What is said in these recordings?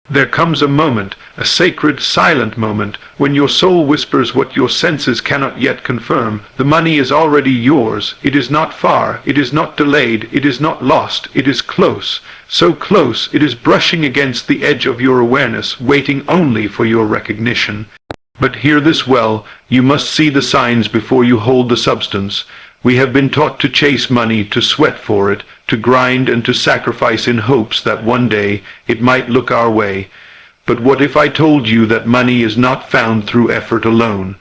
There comes a moment, a sacred, silent moment, when your soul whispers what your senses cannot yet confirm. The money is already yours. It is not far. It is not delayed. It is not lost. It is close. So close, it is brushing against the edge of your awareness, waiting only for your recognition. But hear this well. You must see the signs before you hold the substance. We have been taught to chase money, to sweat for it, to grind and to sacrifice in hopes that one day it might look our way. But what if I told you that money is not found through effort alone?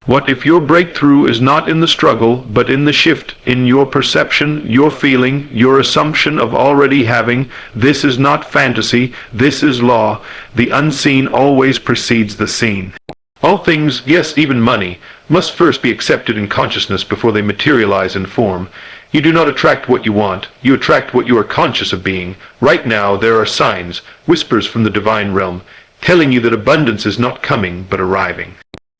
What if your breakthrough is not in the struggle, but in the shift, in your perception, your feeling, your assumption of already having? This is not fantasy, this is law. The unseen always precedes the seen. All things, yes, even money, must first be accepted in consciousness before they materialize in form. You do not attract what you want, you attract what you are conscious of being. Right now there are signs, whispers from the divine realm, telling you that abundance is not coming, but arriving.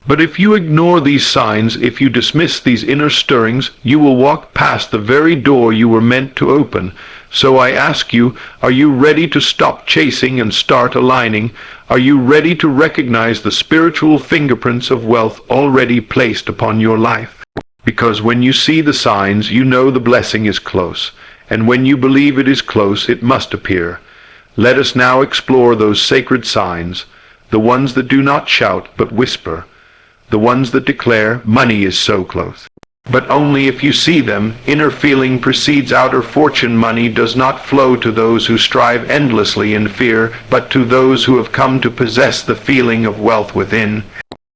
But if you ignore these signs, if you dismiss these inner stirrings, you will walk past the very door you were meant to open. So I ask you, are you ready to stop chasing and start aligning? Are you ready to recognize the spiritual fingerprints of wealth already placed upon your life? Because when you see the signs, you know the blessing is close. And when you believe it is close, it must appear. Let us now explore those sacred signs, the ones that do not shout but whisper, the ones that declare money is so close. But only if you see them. Inner feeling precedes outer fortune. Money does not flow to those who strive endlessly in fear, but to those who have come to possess the feeling of wealth within.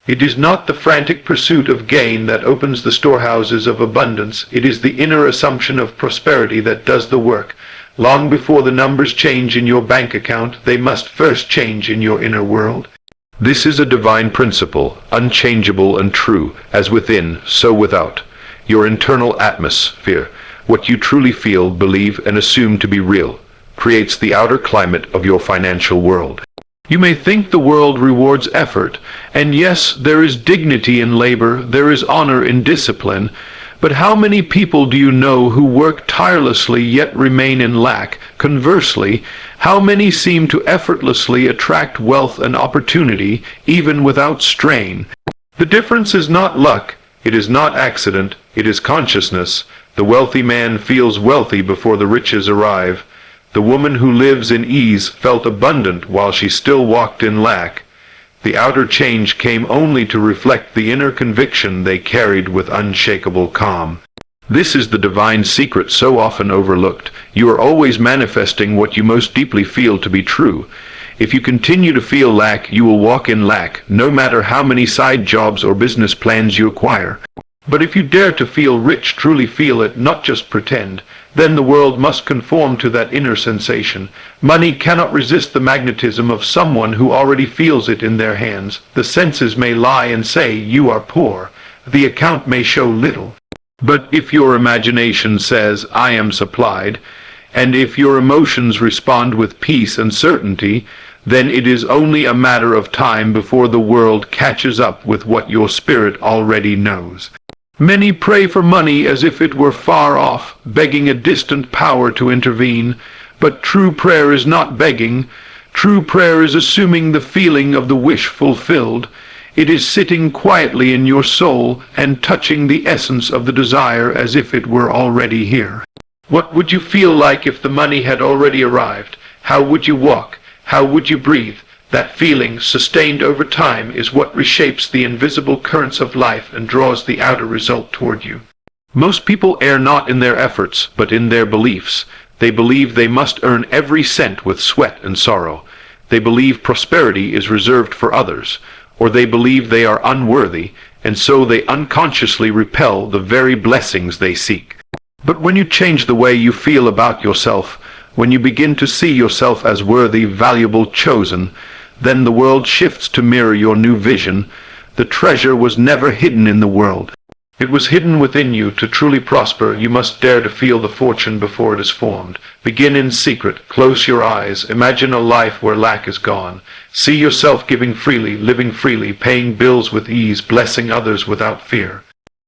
It is not the frantic pursuit of gain that opens the storehouses of abundance. It is the inner assumption of prosperity that does the work. Long before the numbers change in your bank account, they must first change in your inner world. This is a divine principle, unchangeable and true, as within, so without. Your internal atmosphere, what you truly feel, believe, and assume to be real, creates the outer climate of your financial world. You may think the world rewards effort, and yes, there is dignity in labor, there is honor in discipline, but how many people do you know who work tirelessly yet remain in lack? Conversely, how many seem to effortlessly attract wealth and opportunity, even without strain? The difference is not luck. It is not accident, it is consciousness. The wealthy man feels wealthy before the riches arrive. The woman who lives in ease felt abundant while she still walked in lack. The outer change came only to reflect the inner conviction they carried with unshakable calm. This is the divine secret so often overlooked. You are always manifesting what you most deeply feel to be true. If you continue to feel lack, you will walk in lack, no matter how many side jobs or business plans you acquire. But if you dare to feel rich, truly feel it, not just pretend, then the world must conform to that inner sensation. Money cannot resist the magnetism of someone who already feels it in their hands. The senses may lie and say you are poor. The account may show little. But if your imagination says, I am supplied, and if your emotions respond with peace and certainty, then it is only a matter of time before the world catches up with what your spirit already knows. Many pray for money as if it were far off, begging a distant power to intervene. But true prayer is not begging. True prayer is assuming the feeling of the wish fulfilled. It is sitting quietly in your soul and touching the essence of the desire as if it were already here. What would you feel like if the money had already arrived? How would you walk? How would you breathe? That feeling, sustained over time, is what reshapes the invisible currents of life and draws the outer result toward you. Most people err not in their efforts, but in their beliefs. They believe they must earn every cent with sweat and sorrow. They believe prosperity is reserved for others, or they believe they are unworthy, and so they unconsciously repel the very blessings they seek. But when you change the way you feel about yourself, when you begin to see yourself as worthy, valuable, chosen, then the world shifts to mirror your new vision. The treasure was never hidden in the world. It was hidden within you. To truly prosper, you must dare to feel the fortune before it is formed. Begin in secret. Close your eyes. Imagine a life where lack is gone. See yourself giving freely, living freely, paying bills with ease, blessing others without fear.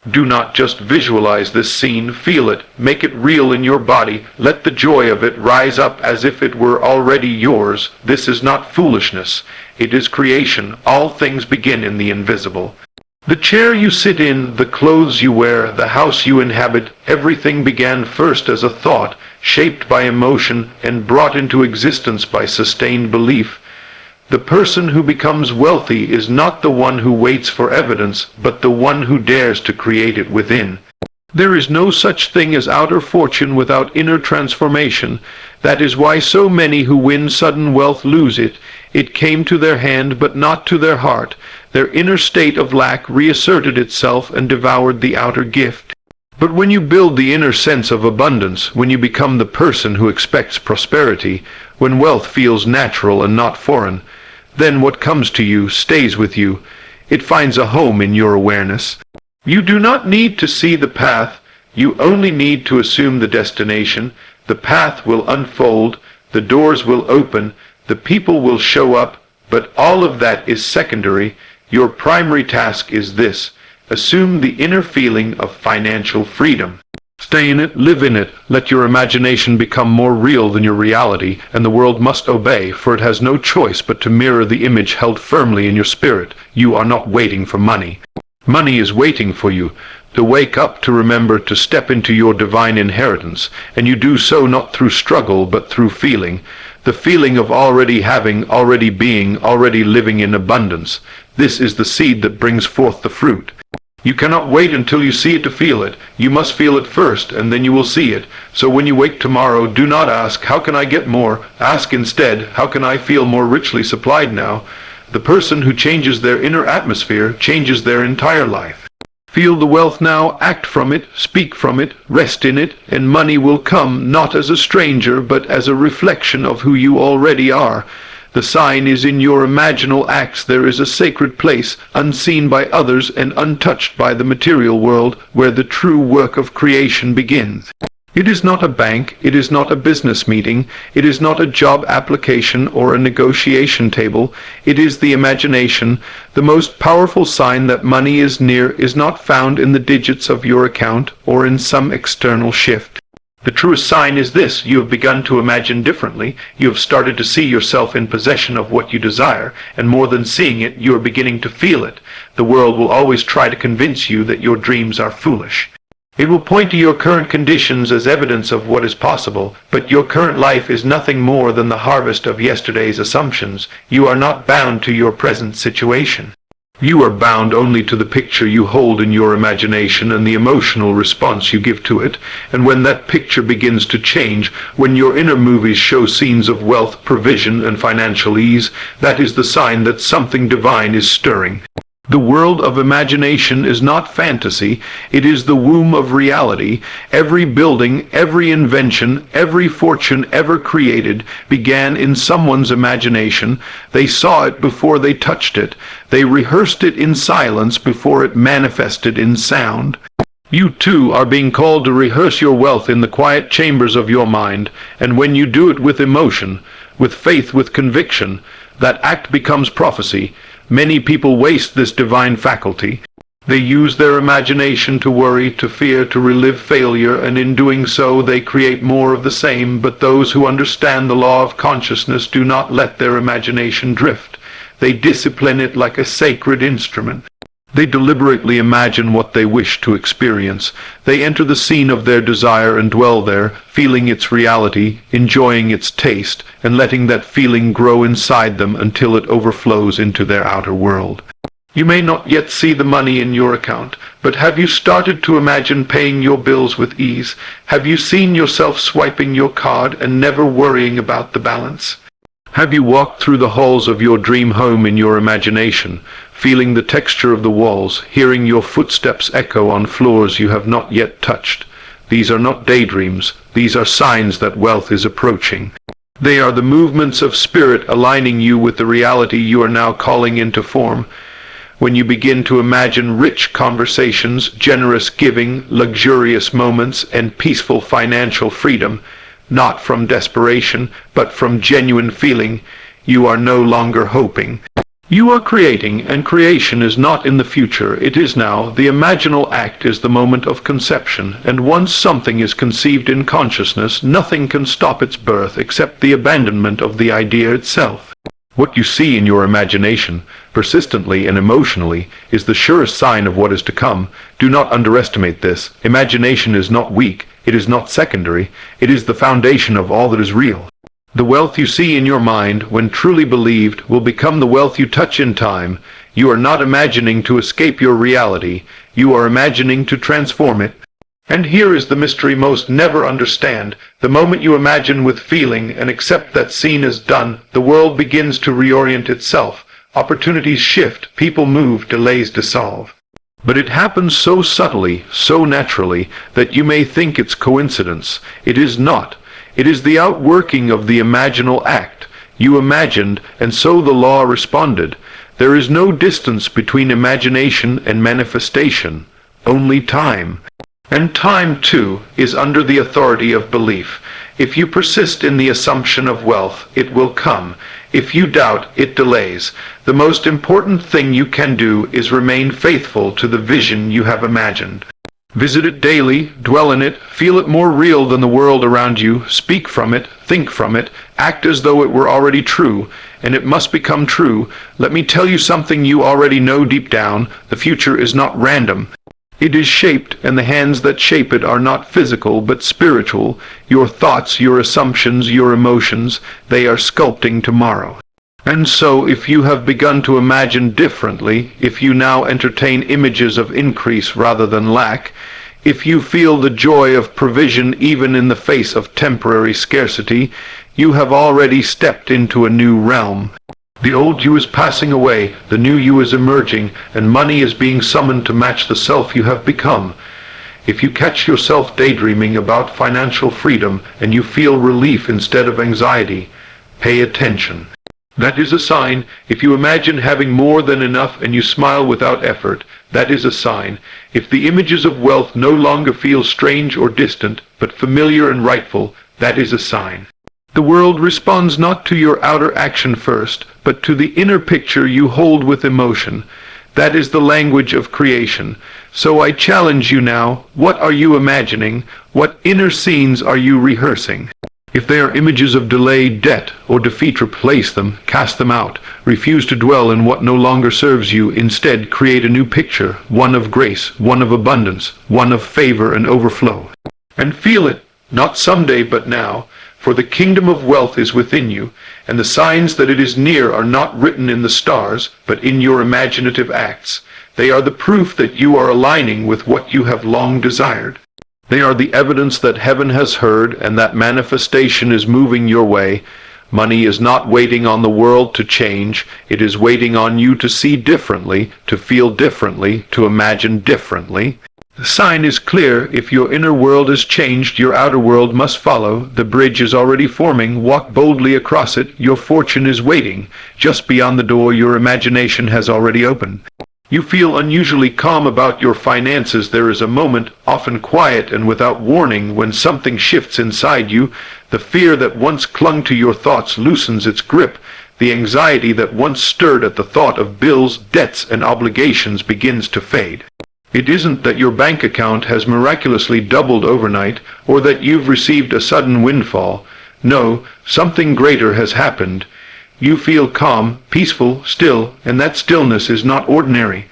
Do not just visualize this scene, feel it, make it real in your body, let the joy of it rise up as if it were already yours. This is not foolishness, it is creation. All things begin in the invisible. The chair you sit in, the clothes you wear, the house you inhabit, everything began first as a thought, shaped by emotion and brought into existence by sustained belief. The person who becomes wealthy is not the one who waits for evidence, but the one who dares to create it within. There is no such thing as outer fortune without inner transformation. That is why so many who win sudden wealth lose it. It came to their hand, but not to their heart. Their inner state of lack reasserted itself and devoured the outer gift. But when you build the inner sense of abundance, when you become the person who expects prosperity, when wealth feels natural and not foreign, then what comes to you stays with you. It finds a home in your awareness. You do not need to see the path, you only need to assume the destination. The path will unfold, the doors will open, the people will show up, but all of that is secondary. Your primary task is this: assume the inner feeling of financial freedom. Stay in it, live in it, let your imagination become more real than your reality, and the world must obey, for it has no choice but to mirror the image held firmly in your spirit. You are not waiting for money. Money is waiting for you, to wake up, to remember, to step into your divine inheritance, and you do so not through struggle, but through feeling. The feeling of already having, already being, already living in abundance. This is the seed that brings forth the fruit. You cannot wait until you see it to feel it. You must feel it first, and then you will see it. So when you wake tomorrow, do not ask, how can I get more? Ask instead, how can I feel more richly supplied now? The person who changes their inner atmosphere changes their entire life. Feel the wealth now, act from it, speak from it, rest in it, and money will come, not as a stranger, but as a reflection of who you already are. The sign is in your imaginal acts. There is a sacred place, unseen by others and untouched by the material world, where the true work of creation begins. It is not a bank, it is not a business meeting, it is not a job application or a negotiation table. It is the imagination. The most powerful sign that money is near is not found in the digits of your account or in some external shift. The truest sign is this: you have begun to imagine differently, you have started to see yourself in possession of what you desire, and more than seeing it, you are beginning to feel it. The world will always try to convince you that your dreams are foolish. It will point to your current conditions as evidence of what is possible, but your current life is nothing more than the harvest of yesterday's assumptions. You are not bound to your present situation. You are bound only to the picture you hold in your imagination and the emotional response you give to it, and when that picture begins to change, when your inner movies show scenes of wealth, provision, and financial ease, that is the sign that something divine is stirring. The world of imagination is not fantasy, it is the womb of reality. Every building, every invention, every fortune ever created began in someone's imagination. They saw it before they touched it. They rehearsed it in silence before it manifested in sound. You too are being called to rehearse your wealth in the quiet chambers of your mind, and when you do it with emotion, with faith, with conviction, that act becomes prophecy. Many people waste this divine faculty. They use their imagination to worry, to fear, to relive failure, and in doing so they create more of the same. But those who understand the law of consciousness do not let their imagination drift. They discipline it like a sacred instrument. They deliberately imagine what they wish to experience. They enter the scene of their desire and dwell there, feeling its reality, enjoying its taste, and letting that feeling grow inside them until it overflows into their outer world. You may not yet see the money in your account, but have you started to imagine paying your bills with ease? Have you seen yourself swiping your card and never worrying about the balance? Have you walked through the halls of your dream home in your imagination, feeling the texture of the walls, hearing your footsteps echo on floors you have not yet touched? These are not daydreams, these are signs that wealth is approaching. They are the movements of spirit aligning you with the reality you are now calling into form. When you begin to imagine rich conversations, generous giving, luxurious moments, and peaceful financial freedom, not from desperation, but from genuine feeling, you are no longer hoping. You are creating, and creation is not in the future, it is now. The imaginal act is the moment of conception, and once something is conceived in consciousness, nothing can stop its birth except the abandonment of the idea itself. What you see in your imagination, persistently and emotionally, is the surest sign of what is to come. Do not underestimate this. Imagination is not weak, it is not secondary, it is the foundation of all that is real. The wealth you see in your mind, when truly believed, will become the wealth you touch in time. You are not imagining to escape your reality, you are imagining to transform it. And here is the mystery most never understand. The moment you imagine with feeling and accept that scene is done, the world begins to reorient itself. Opportunities shift, people move, delays dissolve. But it happens so subtly, so naturally, that you may think it's coincidence. It is not. It is the outworking of the imaginal act. You imagined, and so the law responded. There is no distance between imagination and manifestation, only time. And time, too, is under the authority of belief. If you persist in the assumption of wealth, it will come. If you doubt, it delays. The most important thing you can do is remain faithful to the vision you have imagined. Visit it daily, dwell in it, feel it more real than the world around you, speak from it, think from it, act as though it were already true, and it must become true. Let me tell you something you already know deep down. The future is not random. It is shaped, and the hands that shape it are not physical but spiritual. Your thoughts, your assumptions, your emotions, they are sculpting tomorrow. And so, if you have begun to imagine differently, if you now entertain images of increase rather than lack, if you feel the joy of provision even in the face of temporary scarcity, you have already stepped into a new realm. The old you is passing away, the new you is emerging, and money is being summoned to match the self you have become. If you catch yourself daydreaming about financial freedom and you feel relief instead of anxiety, pay attention. That is a sign. If you imagine having more than enough and you smile without effort, that is a sign. If the images of wealth no longer feel strange or distant, but familiar and rightful, that is a sign. The world responds not to your outer action first, but to the inner picture you hold with emotion. That is the language of creation. So I challenge you now, what are you imagining? What inner scenes are you rehearsing? If they are images of delayed debt or defeat, replace them, cast them out. Refuse to dwell in what no longer serves you. Instead, create a new picture, one of grace, one of abundance, one of favor and overflow. And feel it, not someday but now, for the kingdom of wealth is within you, and the signs that it is near are not written in the stars, but in your imaginative acts. They are the proof that you are aligning with what you have long desired. They are the evidence that heaven has heard and that manifestation is moving your way. Money is not waiting on the world to change. It is waiting on you to see differently, to feel differently, to imagine differently. The sign is clear. If your inner world is changed, your outer world must follow. The bridge is already forming. Walk boldly across it. Your fortune is waiting. Just beyond the door, your imagination has already opened. You feel unusually calm about your finances. There is a moment, often quiet and without warning, when something shifts inside you. The fear that once clung to your thoughts loosens its grip. The anxiety that once stirred at the thought of bills, debts, and obligations begins to fade. It isn't that your bank account has miraculously doubled overnight, or that you've received a sudden windfall. No, something greater has happened. You feel calm, peaceful, still, and that stillness is not ordinary.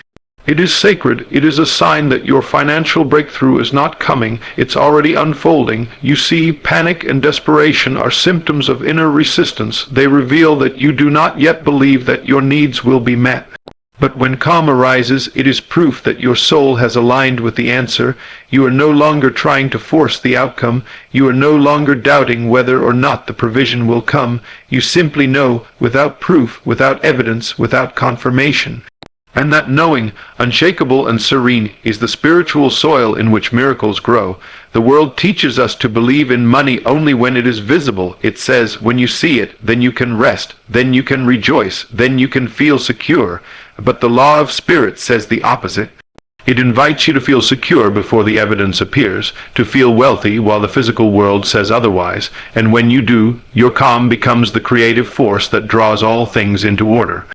It is sacred. It is a sign that your financial breakthrough is not coming, it's already unfolding. You see, panic and desperation are symptoms of inner resistance. They reveal that you do not yet believe that your needs will be met. But when calm arises, it is proof that your soul has aligned with the answer. You are no longer trying to force the outcome. You are no longer doubting whether or not the provision will come. You simply know, without proof, without evidence, without confirmation. And that knowing, unshakable and serene, is the spiritual soil in which miracles grow. The world teaches us to believe in money only when it is visible. It says, when you see it, then you can rest, then you can rejoice, then you can feel secure. But the law of spirit says the opposite. It invites you to feel secure before the evidence appears, to feel wealthy while the physical world says otherwise, and when you do, your calm becomes the creative force that draws all things into order.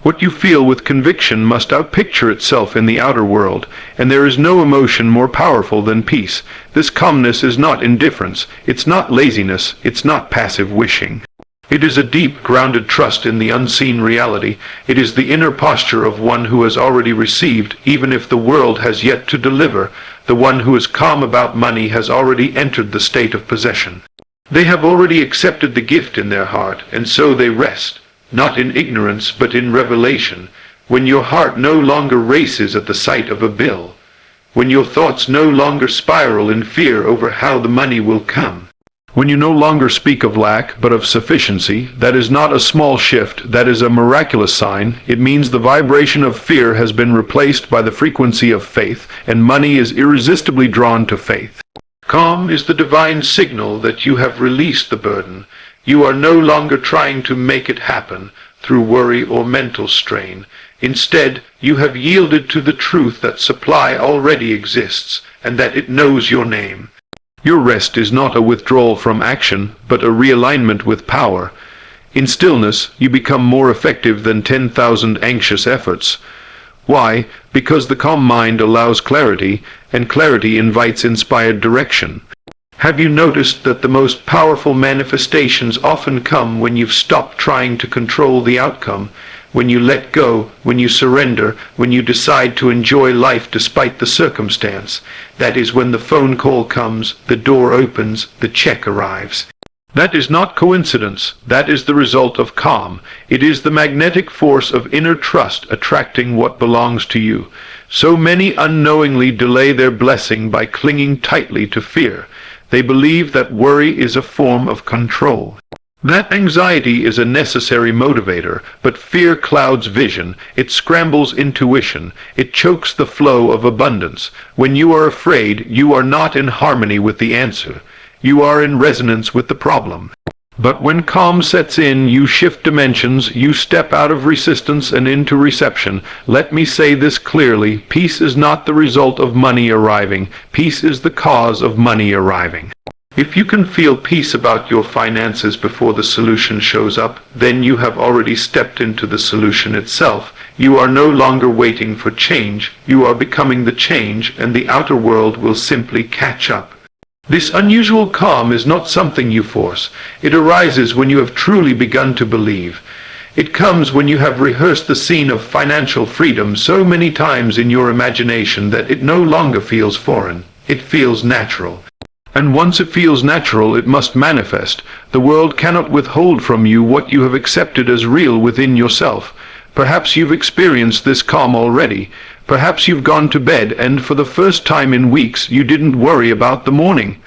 What you feel with conviction must outpicture itself in the outer world, and there is no emotion more powerful than peace. This calmness is not indifference, it's not laziness, it's not passive wishing. It is a deep, grounded trust in the unseen reality. It is the inner posture of one who has already received, even if the world has yet to deliver. The one who is calm about money has already entered the state of possession. They have already accepted the gift in their heart, and so they rest, not in ignorance but in revelation, when your heart no longer races at the sight of a bill, when your thoughts no longer spiral in fear over how the money will come. When you no longer speak of lack, but of sufficiency, that is not a small shift, that is a miraculous sign. It means the vibration of fear has been replaced by the frequency of faith, and money is irresistibly drawn to faith. Calm is the divine signal that you have released the burden. You are no longer trying to make it happen through worry or mental strain. Instead, you have yielded to the truth that supply already exists, and that it knows your name. Your rest is not a withdrawal from action, but a realignment with power. In stillness, you become more effective than 10,000 anxious efforts. Why? Because the calm mind allows clarity, and clarity invites inspired direction. Have you noticed that the most powerful manifestations often come when you've stopped trying to control the outcome, when you let go, when you surrender, when you decide to enjoy life despite the circumstance? That is when the phone call comes, the door opens, the check arrives. That is not coincidence. That is the result of calm. It is the magnetic force of inner trust attracting what belongs to you. So many unknowingly delay their blessing by clinging tightly to fear. They believe that worry is a form of control. That anxiety is a necessary motivator, but fear clouds vision, it scrambles intuition, it chokes the flow of abundance. When you are afraid, you are not in harmony with the answer. You are in resonance with the problem. But when calm sets in, you shift dimensions, you step out of resistance and into reception. Let me say this clearly, peace is not the result of money arriving. Peace is the cause of money arriving. If you can feel peace about your finances before the solution shows up, then you have already stepped into the solution itself. You are no longer waiting for change. You are becoming the change, and the outer world will simply catch up. This unusual calm is not something you force. It arises when you have truly begun to believe. It comes when you have rehearsed the scene of financial freedom so many times in your imagination that it no longer feels foreign. It feels natural. And once it feels natural, it must manifest. The world cannot withhold from you what you have accepted as real within yourself. Perhaps you've experienced this calm already. Perhaps you've gone to bed and for the first time in weeks you didn't worry about the morning.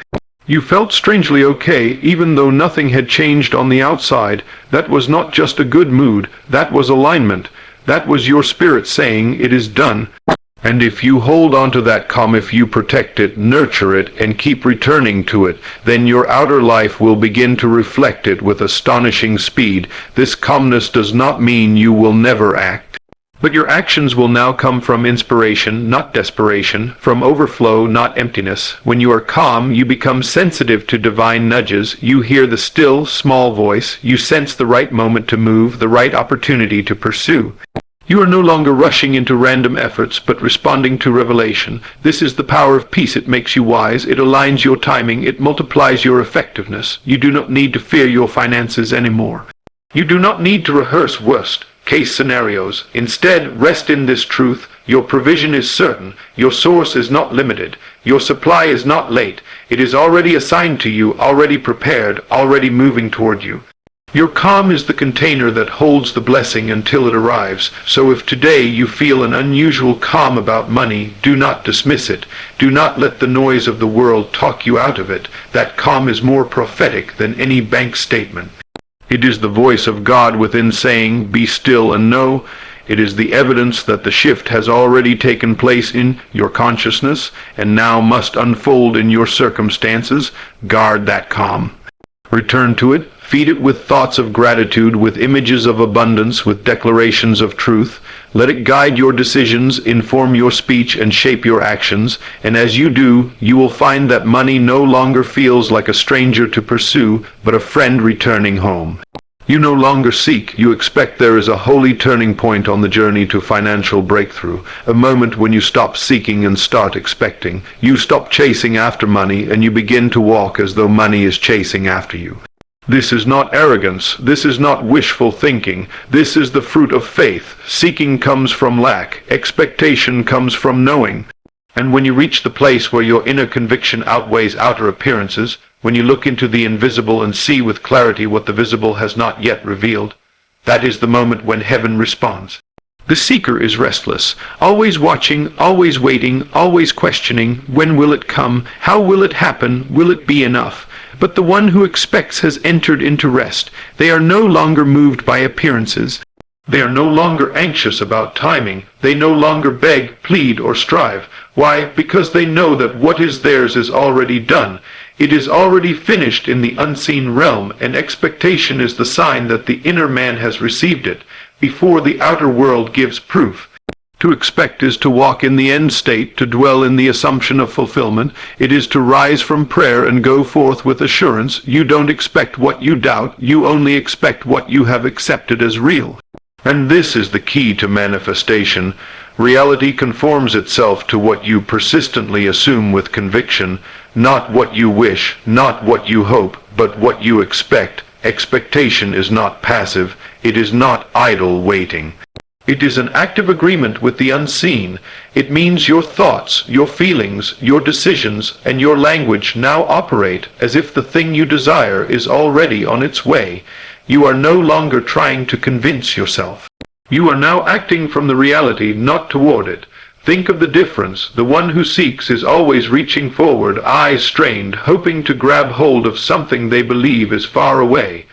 You felt strangely okay, even though nothing had changed on the outside. That was not just a good mood, that was alignment. That was your spirit saying, it is done. And if you hold on to that calm, if you protect it, nurture it, and keep returning to it, then your outer life will begin to reflect it with astonishing speed. This calmness does not mean you will never act. But your actions will now come from inspiration, not desperation, from overflow, not emptiness. When you are calm, you become sensitive to divine nudges. You hear the still, small voice. You sense the right moment to move, the right opportunity to pursue. You are no longer rushing into random efforts, but responding to revelation. This is the power of peace. It makes you wise. It aligns your timing. It multiplies your effectiveness. You do not need to fear your finances anymore. You do not need to rehearse worst-case scenarios. Instead, rest in this truth. Your provision is certain. Your source is not limited. Your supply is not late. It is already assigned to you, already prepared, already moving toward you. Your calm is the container that holds the blessing until it arrives. So if today you feel an unusual calm about money, do not dismiss it. Do not let the noise of the world talk you out of it. That calm is more prophetic than any bank statement. It is the voice of God within saying, be still and know. It is the evidence that the shift has already taken place in your consciousness and now must unfold in your circumstances. Guard that calm. Return to it. Feed it with thoughts of gratitude, with images of abundance, with declarations of truth. Let it guide your decisions, inform your speech, and shape your actions. And as you do, you will find that money no longer feels like a stranger to pursue, but a friend returning home. You no longer seek, you expect. There is a holy turning point on the journey to financial breakthrough, a moment when you stop seeking and start expecting. You stop chasing after money and you begin to walk as though money is chasing after you. This is not arrogance, this is not wishful thinking, this is the fruit of faith. Seeking comes from lack, expectation comes from knowing. And when you reach the place where your inner conviction outweighs outer appearances, when you look into the invisible and see with clarity what the visible has not yet revealed, that is the moment when heaven responds. The seeker is restless, always watching, always waiting, always questioning. When will it come? How will it happen? Will it be enough? But the one who expects has entered into rest. They are no longer moved by appearances. They are no longer anxious about timing. They no longer beg, plead, or strive. Why? Because they know that what is theirs is already done. It is already finished in the unseen realm, and expectation is the sign that the inner man has received it, before the outer world gives proof. To expect is to walk in the end state, to dwell in the assumption of fulfillment. It is to rise from prayer and go forth with assurance. You don't expect what you doubt, you only expect what you have accepted as real. And this is the key to manifestation. Reality conforms itself to what you persistently assume with conviction, not what you wish, not what you hope, but what you expect. Expectation is not passive, it is not idle waiting. It is an active agreement with the unseen. It means your thoughts, your feelings, your decisions, and your language now operate as if the thing you desire is already on its way. You are no longer trying to convince yourself. You are now acting from the reality, not toward it. Think of the difference. The one who seeks is always reaching forward, eyes strained, hoping to grab hold of something they believe is far away.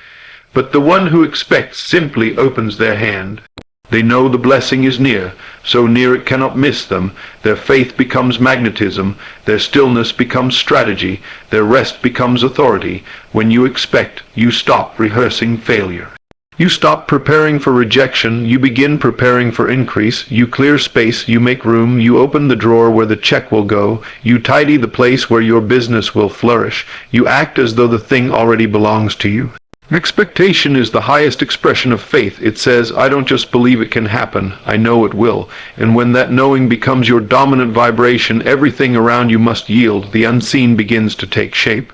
But the one who expects simply opens their hand. They know the blessing is near, so near it cannot miss them. Their faith becomes magnetism, their stillness becomes strategy, their rest becomes authority. When you expect, you stop rehearsing failure. You stop preparing for rejection, you begin preparing for increase. You clear space, you make room, you open the drawer where the check will go, you tidy the place where your business will flourish. You act as though the thing already belongs to you. Expectation is the highest expression of faith. It says, I don't just believe it can happen, I know it will. And when that knowing becomes your dominant vibration, everything around you must yield. The unseen begins to take shape.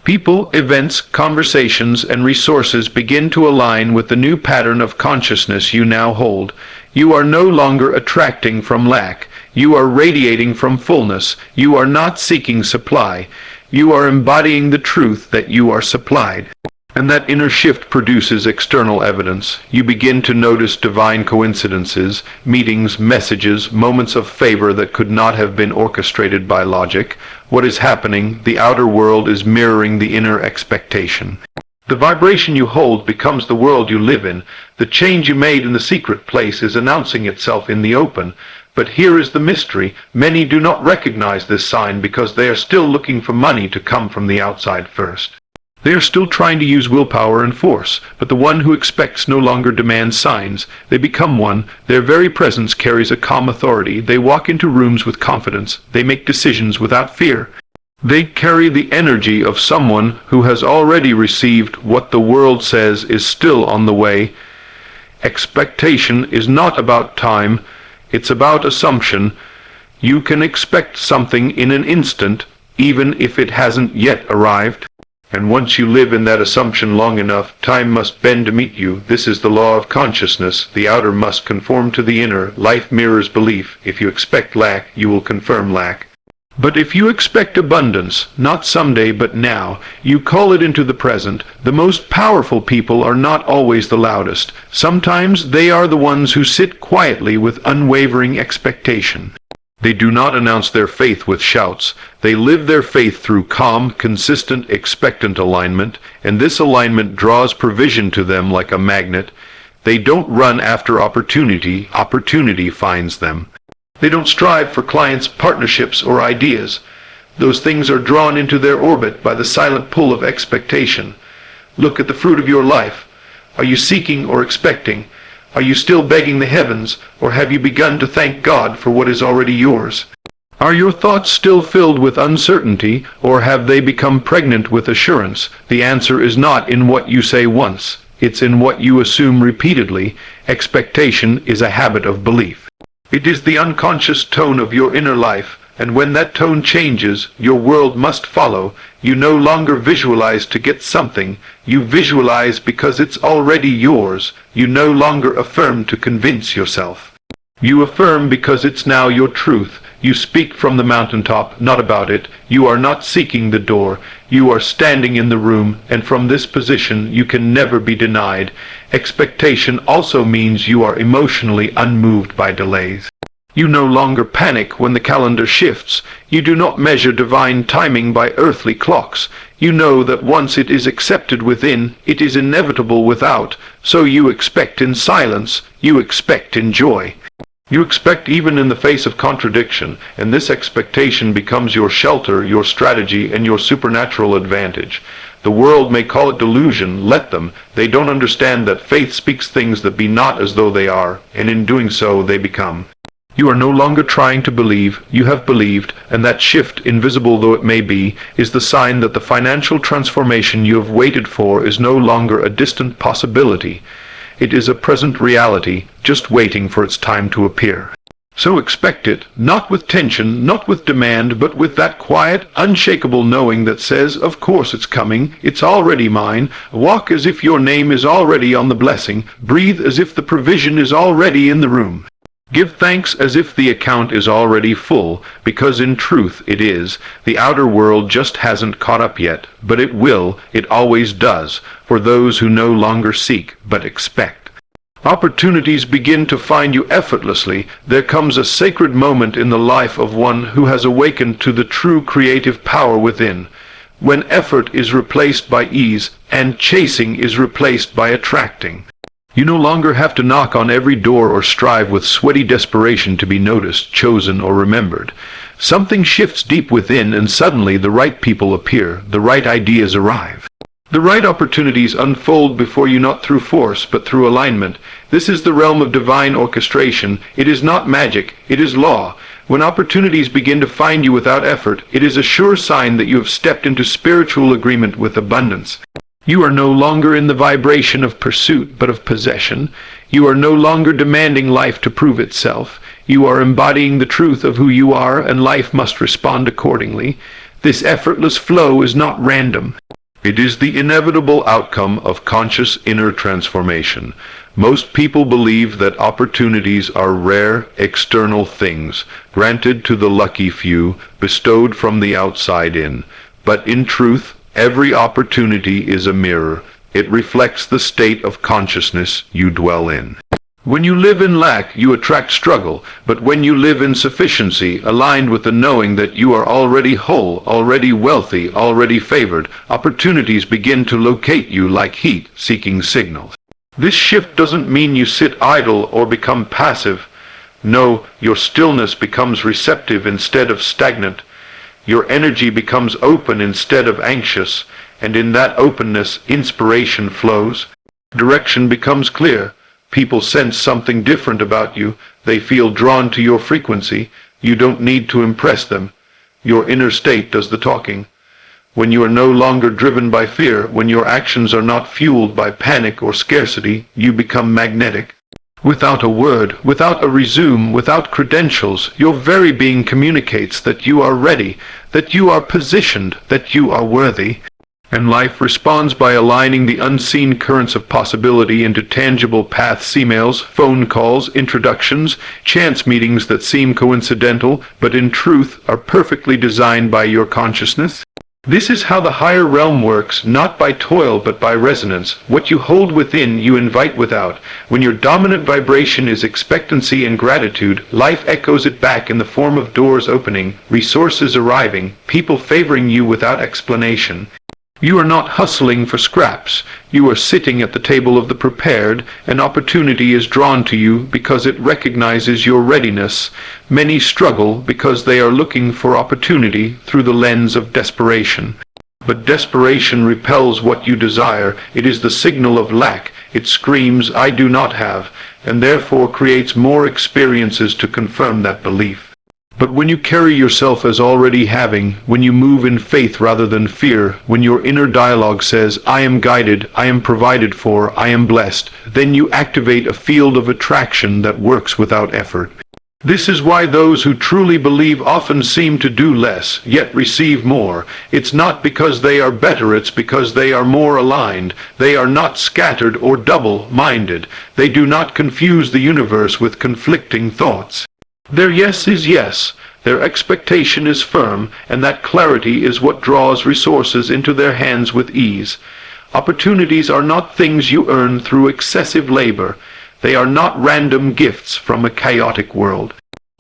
People, events, conversations, and resources begin to align with the new pattern of consciousness you now hold. You are no longer attracting from lack. You are radiating from fullness. You are not seeking supply. You are embodying the truth that you are supplied. And that inner shift produces external evidence. You begin to notice divine coincidences, meetings, messages, moments of favor that could not have been orchestrated by logic. What is happening? The outer world is mirroring the inner expectation. The vibration you hold becomes the world you live in. The change you made in the secret place is announcing itself in the open. But here is the mystery. Many do not recognize this sign because they are still looking for money to come from the outside first. They are still trying to use willpower and force, but the one who expects no longer demands signs. They become one. Their very presence carries a calm authority. They walk into rooms with confidence. They make decisions without fear. They carry the energy of someone who has already received what the world says is still on the way. Expectation is not about time. It's about assumption. You can expect something in an instant, even if it hasn't yet arrived. And once you live in that assumption long enough, time must bend to meet you. This is the law of consciousness. The outer must conform to the inner. Life mirrors belief. If you expect lack, you will confirm lack. But if you expect abundance, not someday but now, you call it into the present. The most powerful people are not always the loudest. Sometimes they are the ones who sit quietly with unwavering expectation. They do not announce their faith with shouts. They live their faith through calm, consistent, expectant alignment, and this alignment draws provision to them like a magnet. They don't run after opportunity. Opportunity finds them. They don't strive for clients, partnerships, or ideas. Those things are drawn into their orbit by the silent pull of expectation. Look at the fruit of your life. Are you seeking or expecting? Are you still begging the heavens, or have you begun to thank God for what is already yours? Are your thoughts still filled with uncertainty, or have they become pregnant with assurance? The answer is not in what you say once. it's in what you assume repeatedly. Expectation is a habit of belief. It is the unconscious tone of your inner life, and when that tone changes, your world must follow. You no longer visualize to get something, you visualize because it's already yours. You no longer affirm to convince yourself. You affirm because it's now your truth. You speak from the mountaintop, not about it. You are not seeking the door. You are standing in the room, and from this position you can never be denied. Expectation also means you are emotionally unmoved by delays. You no longer panic when the calendar shifts. You do not measure divine timing by earthly clocks. You know that once it is accepted within, it is inevitable without. So you expect in silence. You expect in joy. You expect even in the face of contradiction, and this expectation becomes your shelter, your strategy, and your supernatural advantage. The world may call it delusion, let them. They don't understand that faith speaks things that be not as though they are, and in doing so they become. You are no longer trying to believe, you have believed, and that shift, invisible though it may be, is the sign that the financial transformation you have waited for is no longer a distant possibility. It is a present reality, just waiting for its time to appear. So expect it, not with tension, not with demand, but with that quiet, unshakable knowing that says, of course it's coming, it's already mine. Walk as if your name is already on the blessing. Breathe as if the provision is already in the room. Give thanks as if the account is already full, because in truth it is. The outer world just hasn't caught up yet, but it will, it always does, for those who no longer seek, but expect. Opportunities begin to find you effortlessly. There comes a sacred moment in the life of one who has awakened to the true creative power within, when effort is replaced by ease, and chasing is replaced by attracting. You no longer have to knock on every door or strive with sweaty desperation to be noticed, chosen, or remembered. Something shifts deep within, and suddenly the right people appear, the right ideas arrive. The right opportunities unfold before you, not through force, but through alignment. This is the realm of divine orchestration. It is not magic, it is law. When opportunities begin to find you without effort, it is a sure sign that you have stepped into spiritual agreement with abundance. You are no longer in the vibration of pursuit, but of possession. You are no longer demanding life to prove itself. You are embodying the truth of who you are, and life must respond accordingly. This effortless flow is not random. It is the inevitable outcome of conscious inner transformation. Most people believe that opportunities are rare, external things, granted to the lucky few, bestowed from the outside in. But in truth, every opportunity is a mirror. It reflects the state of consciousness you dwell in. When you live in lack, you attract struggle, but when you live in sufficiency, aligned with the knowing that you are already whole, already wealthy, already favored, opportunities begin to locate you like heat, seeking signals. This shift doesn't mean you sit idle or become passive. No, your stillness becomes receptive instead of stagnant. Your energy becomes open instead of anxious, and in that openness, inspiration flows. Direction becomes clear. People sense something different about you. They feel drawn to your frequency. You don't need to impress them. Your inner state does the talking. When you are no longer driven by fear, when your actions are not fueled by panic or scarcity, you become magnetic. Without a word, without a resume, without credentials, your very being communicates that you are ready, that you are positioned, that you are worthy. And life responds by aligning the unseen currents of possibility into tangible paths, emails, phone calls, introductions, chance meetings that seem coincidental, but in truth are perfectly designed by your consciousness. This is how the higher realm works, not by toil but by resonance. What you hold within, you invite without. When your dominant vibration is expectancy and gratitude, life echoes it back in the form of doors opening, resources arriving, people favoring you without explanation. You are not hustling for scraps. You are sitting at the table of the prepared. An opportunity is drawn to you because it recognizes your readiness. Many struggle because they are looking for opportunity through the lens of desperation. But desperation repels what you desire. It is the signal of lack. It screams, "I do not have," and therefore creates more experiences to confirm that belief. But when you carry yourself as already having, when you move in faith rather than fear, when your inner dialogue says, I am guided, I am provided for, I am blessed, then you activate a field of attraction that works without effort. This is why those who truly believe often seem to do less, yet receive more. It's not because they are better, it's because they are more aligned. They are not scattered or double-minded. They do not confuse the universe with conflicting thoughts. Their yes is yes, their expectation is firm, and that clarity is what draws resources into their hands with ease. Opportunities are not things you earn through excessive labor. They are not random gifts from a chaotic world.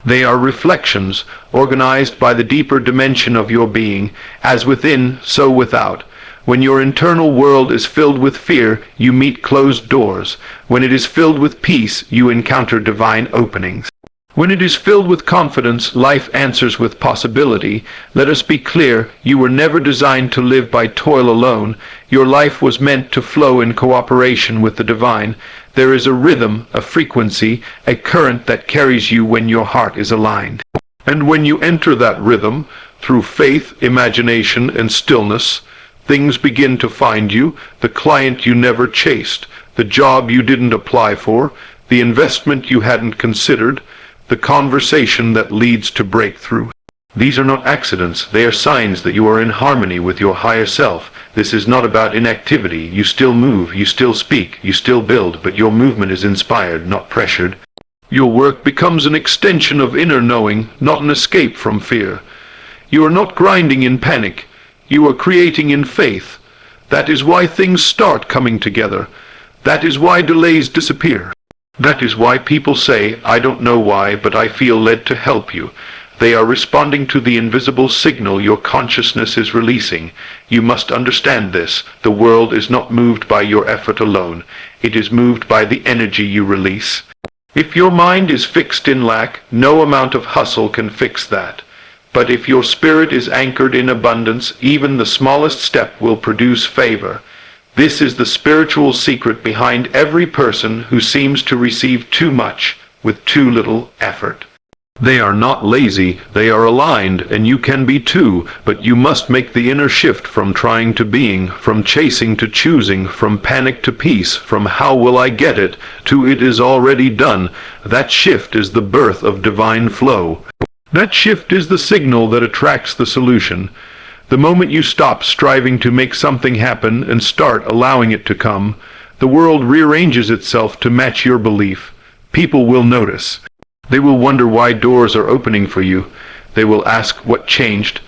They are reflections, organized by the deeper dimension of your being, as within, so without. When your internal world is filled with fear, you meet closed doors. When it is filled with peace, you encounter divine openings. When it is filled with confidence, life answers with possibility. Let us be clear, you were never designed to live by toil alone. Your life was meant to flow in cooperation with the divine. There is a rhythm, a frequency, a current that carries you when your heart is aligned. And when you enter that rhythm, through faith, imagination, and stillness, things begin to find you, the client you never chased, the job you didn't apply for, the investment you hadn't considered, the conversation that leads to breakthrough. These are not accidents, they are signs that you are in harmony with your higher self. This is not about inactivity. You still move, you still speak, you still build, but your movement is inspired, not pressured. Your work becomes an extension of inner knowing, not an escape from fear. You are not grinding in panic, you are creating in faith. That is why things start coming together. That is why delays disappear. That is why people say, I don't know why, but I feel led to help you. They are responding to the invisible signal your consciousness is releasing. You must understand this. The world is not moved by your effort alone. It is moved by the energy you release. If your mind is fixed in lack, no amount of hustle can fix that. But if your spirit is anchored in abundance, even the smallest step will produce favor. This is the spiritual secret behind every person who seems to receive too much with too little effort. They are not lazy, they are aligned, and you can be too, but you must make the inner shift from trying to being, from chasing to choosing, from panic to peace, from how will I get it, to it is already done. That shift is the birth of divine flow. That shift is the signal that attracts the solution. The moment you stop striving to make something happen and start allowing it to come, the world rearranges itself to match your belief. People will notice. They will wonder why doors are opening for you. They will ask what changed,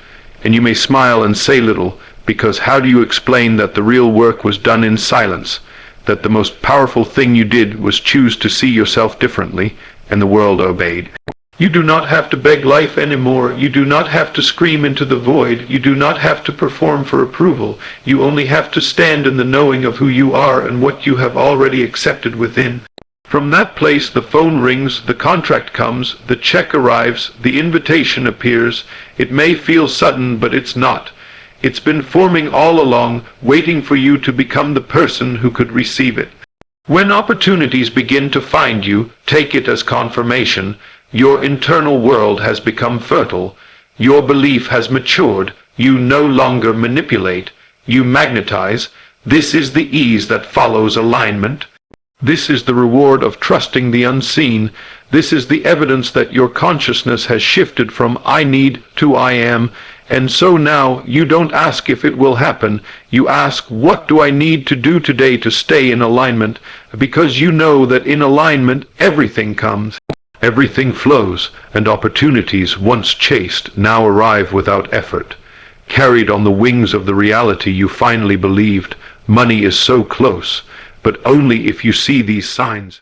and you may smile and say little, because how do you explain that the real work was done in silence, that the most powerful thing you did was choose to see yourself differently, and the world obeyed? You do not have to beg life anymore. You do not have to scream into the void. You do not have to perform for approval. You only have to stand in the knowing of who you are and what you have already accepted within. From that place the phone rings, the contract comes, the check arrives, the invitation appears. It may feel sudden, but it's not. It's been forming all along, waiting for you to become the person who could receive it. When opportunities begin to find you, take it as confirmation. Your internal world has become fertile. Your belief has matured. You no longer manipulate. You magnetize. This is the ease that follows alignment. This is the reward of trusting the unseen. This is the evidence that your consciousness has shifted from I need to I am. And so now you don't ask if it will happen. You ask, what do I need to do today to stay in alignment? Because you know that in alignment everything comes. Everything flows, and opportunities once chased now arrive without effort. Carried on the wings of the reality you finally believed, money is so close, but only if you see these signs.